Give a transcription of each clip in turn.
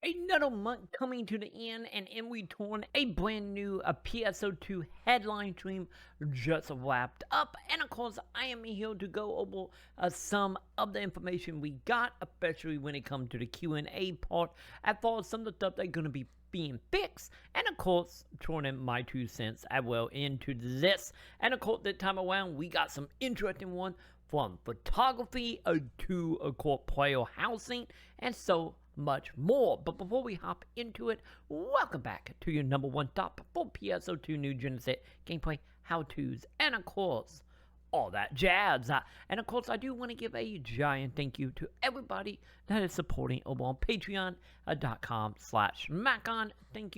Another month coming to the end, and in return, a brand new PSO2 headline stream just wrapped up. And of course, I am here to go over some of the information we got, especially when it comes to the Q&A part, as far as some of the stuff that's going to be being fixed, and of course, throwing in my 2 cents as well into this. And of course, this time around, we got some interesting one from photography to of course player housing, and so much more. But before we hop into it, welcome back to your number one stop for PSO2 new Genesis gameplay, how-tos, and of course, all that jazz. And of course, I do want to give a giant thank you to everybody that is supporting over on patreon.com/Maconn. Thank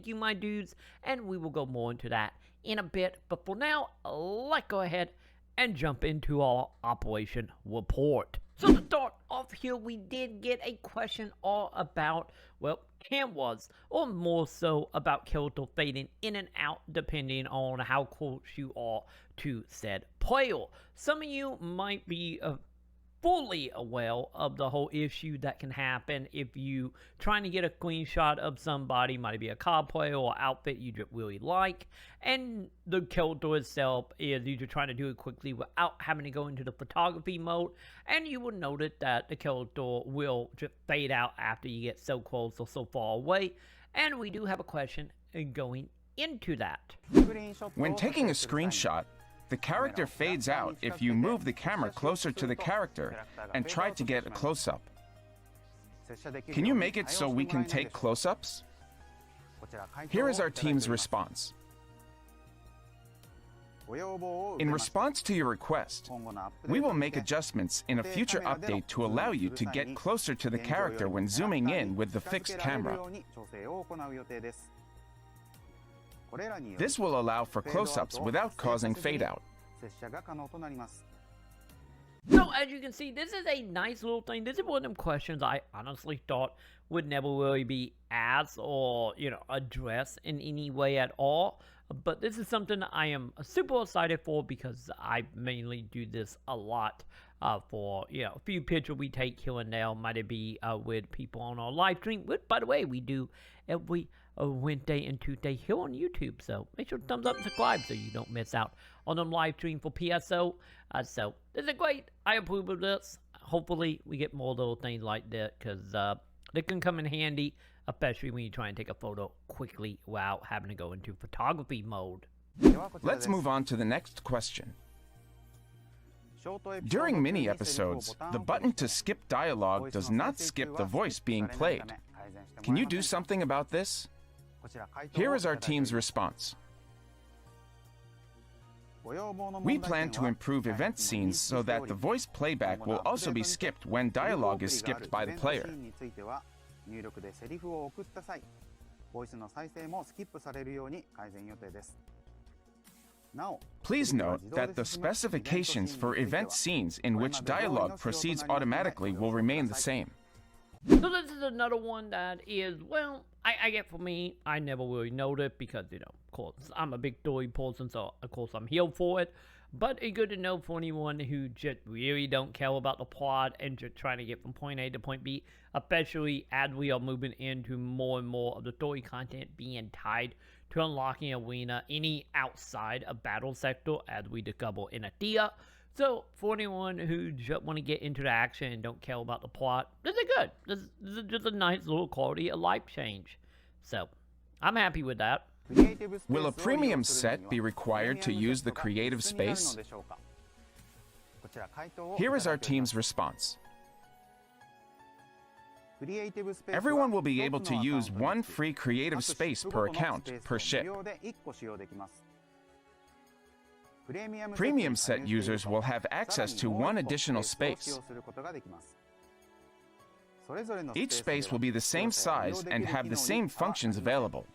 you, my dudes. And we will go more into that in a bit. But for now, let's go ahead and jump into our operation report. So to start off here, we did get a question all about, well, cameras, or more so about character fading in and out depending on how close you are to said player. Some of you might be fully aware of the whole issue that can happen if you trying to get a screenshot of somebody, might be a card player or outfit you just really like, and the character itself is you're trying to do it quickly without having to go into the photography mode, and you will notice that the character will just fade out after you get so close or so far away. And we do have a question going into that. When taking a screenshot, the character fades out if you move the camera closer to the character and try to get a close-up. Can you make it so we can take close-ups? Here is our team's response. In response to your request, we will make adjustments in a future update to allow you to get closer to the character when zooming in with the fixed camera. This will allow for close-ups without causing fade-out. So as you can see, this is a nice little thing. This is one of them questions I honestly thought would never really be asked or, addressed in any way at all. But this is something I am super excited for because I mainly do this a lot for, a few pictures we take here and there. Might it be with people on our live stream, which, by the way, we do every Wednesday and Tuesday here on YouTube. So make sure to thumbs up and subscribe so you don't miss out on them live stream for PSO. So this is great. I approve of this. Hopefully we get more little things like that because they can come in handy, especially when you try and take a photo quickly without having to go into photography mode. Let's move on to the next question. During mini episodes, the button to skip dialogue does not skip the voice being played. Can you do something about this? Here is our team's response. We plan to improve event scenes so that the voice playback will also be skipped when dialogue is skipped by the player. Please note that the specifications for event scenes in which dialogue proceeds automatically will remain the same. So this is another one that is, well, I get for me, I never really noticed because, of course, I'm a big story person, so of course I'm here for it. But it's good to know for anyone who just really don't care about the plot and just trying to get from point A to point B, especially as we are moving into more and more of the story content being tied to unlocking arena, any outside of battle sector as we discover in Athea. So for anyone who just want to get into the action and don't care about the plot, this is good. This is just a nice little quality of life change. So I'm happy with that. Will a premium set be required to use the creative space? Here is our team's response. Everyone will be able to use one free creative space per account per ship. Premium set users will have access to one additional space. Each space will be the same size and have the same functions available.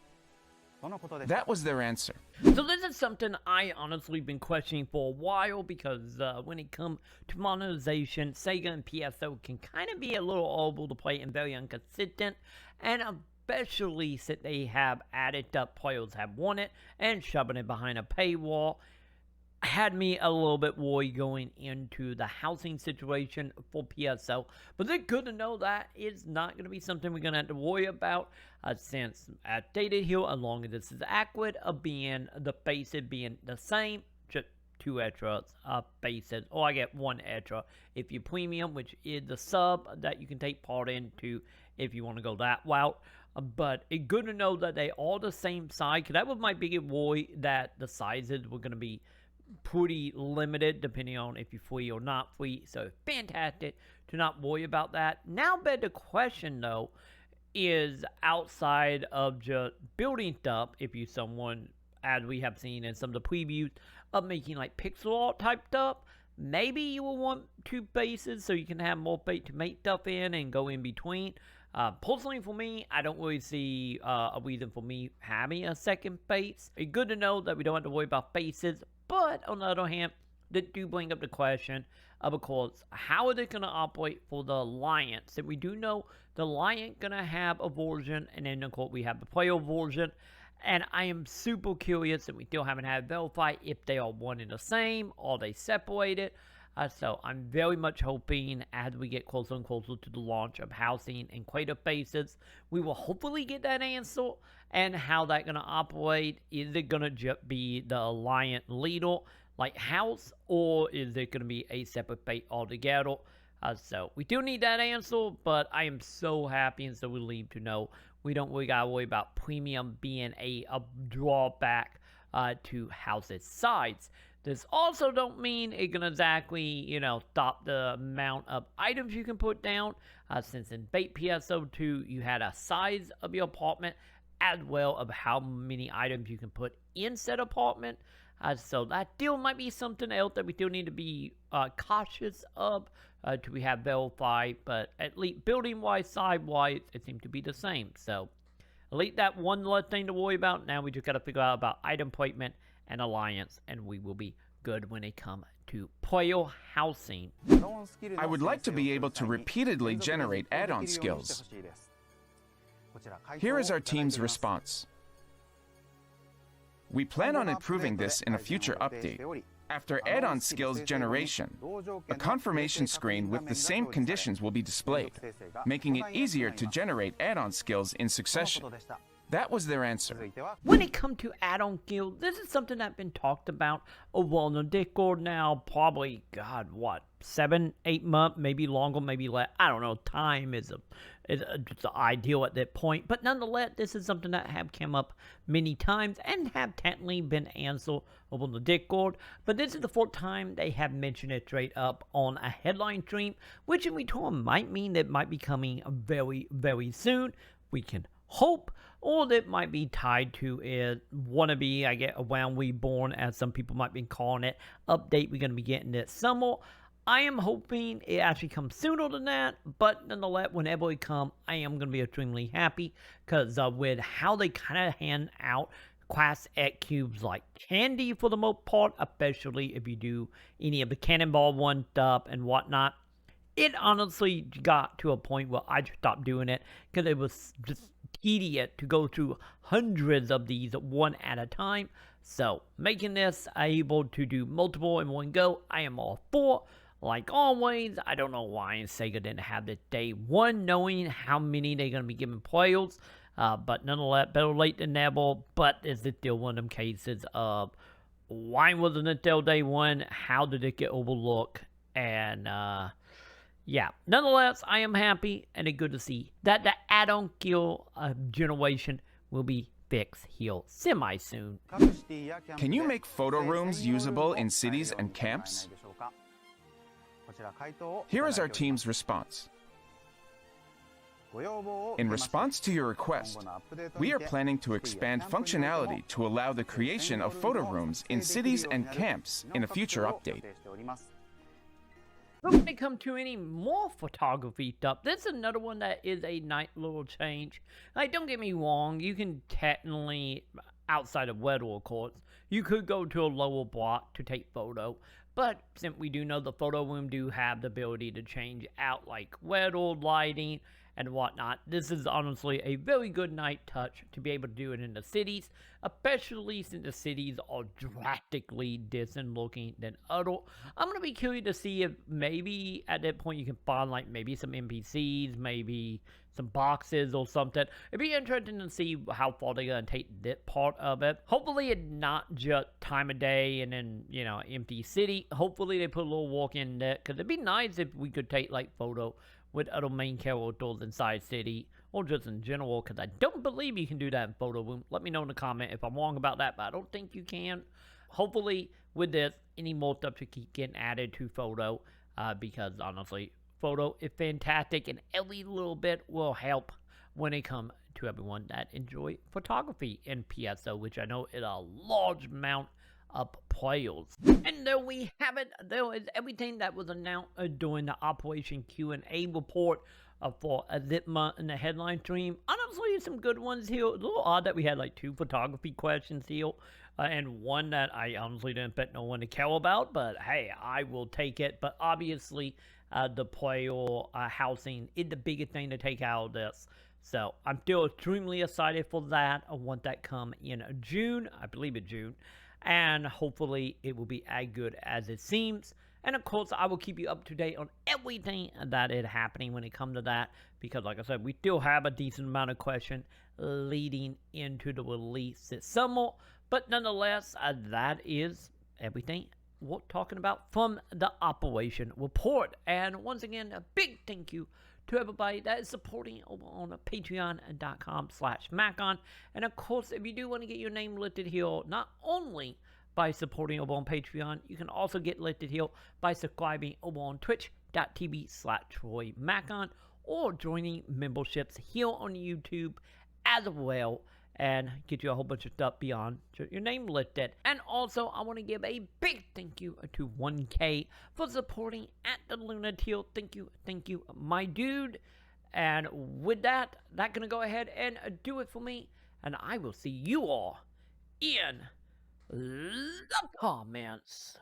That was their answer. So this is something I honestly been questioning for a while because when it comes to monetization, Sega and PSO can kind of be a little able to play and very inconsistent, and especially since they have added up players have won it and shoving it behind a paywall. had me a little bit worried going into the housing situation for PSO. But it's good to know that it's not going to be something we're going to have to worry about since at Data Hill, as long as this is accurate, of being the faces being the same, just 2 extras faces, or I get 1 extra if you premium, which is the sub that you can take part into if you want to go that route. But it's good to know that they are the same size, because that was my biggest worry, that the sizes were going to be pretty limited depending on if you're free or not free. So fantastic to not worry about that. Now, the question though is, outside of just building stuff, if you someone, as we have seen in some of the previews, of making like pixel art type stuff, maybe you will want 2 bases so you can have more space to make stuff in and go in between. Personally, for me, I don't really see a reason for me having a second base. It's good to know that we don't have to worry about bases. But on the other hand, they do bring up the question of course, how are they going to operate for the Alliance? And we do know the Alliance going to have a version, and then of course we have the player version. And I am super curious, and we still haven't had verified if they are one and the same or they separated. So I'm very much hoping as we get closer and closer to the launch of housing and creative faces, we will hopefully get that answer. And how that going to operate. Is it going to just be the Alliance leader like house, or is it going to be a separate fate altogether? So we do need that answer, but I am so happy and so relieved to know we don't really got to worry about premium being a drawback to house's sides. This also don't mean it can exactly, stop the amount of items you can put down, since in bait PSO2 you had a size of your apartment as well of how many items you can put in said apartment. So that still might be something else that we still need to be cautious of till we have verified, but at least building-wise, side-wise, it seems to be the same. So at least that one less thing to worry about. Now we just got to figure out about item placement and Alliance, and we will be good when it comes to player housing. I would like to be able to repeatedly generate add-on skills. Here is our team's response. We plan on improving this in a future update. After add-on skills generation, a confirmation screen with the same conditions will be displayed, making it easier to generate add-on skills in succession. That was their answer. When it comes to add-on skills, this is something that's been talked about over on the Discord now, probably, 7, 8 months, maybe longer, maybe less. I don't know. Time is just ideal at that point. But nonetheless, this is something that have come up many times and have technically been answered over on the Discord. But this is the 4th time they have mentioned it straight up on a headline stream, which in return might mean that it might be coming very, very soon. We can hope, or that might be tied to it wannabe, I get around reborn, as some people might be calling it, update we're going to be getting this summer. I am hoping it actually comes sooner than that, but nonetheless, whenever it comes, I am going to be extremely happy, because with how they kind of hand out Class X cubes like candy for the most part, especially if you do any of the Cannonball 1 stuff and whatnot, it honestly got to a point where I just stopped doing it, because it was just tedious to go through hundreds of these one at a time. So making this able to do multiple in one go, I am all for. Like always, I don't know why Sega didn't have this day one, knowing how many they're going to be giving players. But nonetheless, better late than never. But is it still one of them cases of why wasn't it till day one? How did it get overlooked? And yeah, nonetheless, I am happy and it's good to see that the add-on skill generation will be fixed here semi-soon. Can you make photo rooms usable in cities and camps? Here is our team's response. In response to your request, we are planning to expand functionality to allow the creation of photo rooms in cities and camps in a future update. But when it comes to any more photography stuff, this is another one that is a nice little change. Like, don't get me wrong, you can technically, outside of weather, of course, you could go to a lower block to take photo. But since we do know the photo room do have the ability to change out like weather, lighting, and whatnot. This is honestly a very good night touch to be able to do it in the cities, especially since the cities are drastically different looking than other. I'm going to be curious to see if maybe at that point you can find like maybe some NPCs, maybe some boxes or something. It'd be interesting to see how far they're going to take that part of it. Hopefully it's not just time of day and then, you know, empty city. Hopefully they put a little walk in there, because it'd be nice if we could take like photo with other main characters inside city, or just in general, because I don't believe you can do that in photo room. Let me know in the comment if I'm wrong about that, but I don't think you can. Hopefully with this, any more stuff should keep getting added to photo, because honestly, photo is fantastic, and every little bit will help when it comes to everyone that enjoy photography in PSO, which I know is a large amount of players. And there we have it. There is everything that was announced during the Operation Q&A report for Zipma in the headline stream. Honestly, some good ones here. A little odd that we had like 2 photography questions here, and one that I honestly didn't bet no one to care about, but hey, I will take it. But obviously, the player housing is the biggest thing to take out of this. So I'm still extremely excited for that. I want that come in June. I believe it's June. And hopefully it will be as good as it seems. And of course, I will keep you up to date on everything that is happening when it comes to that, because like I said, we still have a decent amount of questions leading into the release this summer. But nonetheless, that is everything we're talking about from the Operation Report. And once again, a big thank you to everybody that is supporting over on patreon.com/Maconn. And of course, if you do want to get your name listed here, not only by supporting over on Patreon, you can also get listed here by subscribing over on twitch.tv/TroyMaconn, or joining memberships here on YouTube as well, and get you a whole bunch of stuff beyond your name listed. And also, I want to give a big thank you to 1K for supporting at the Luna tier. Thank you, my dude. And with that, that's going to go ahead and do it for me. And I will see you all in the comments.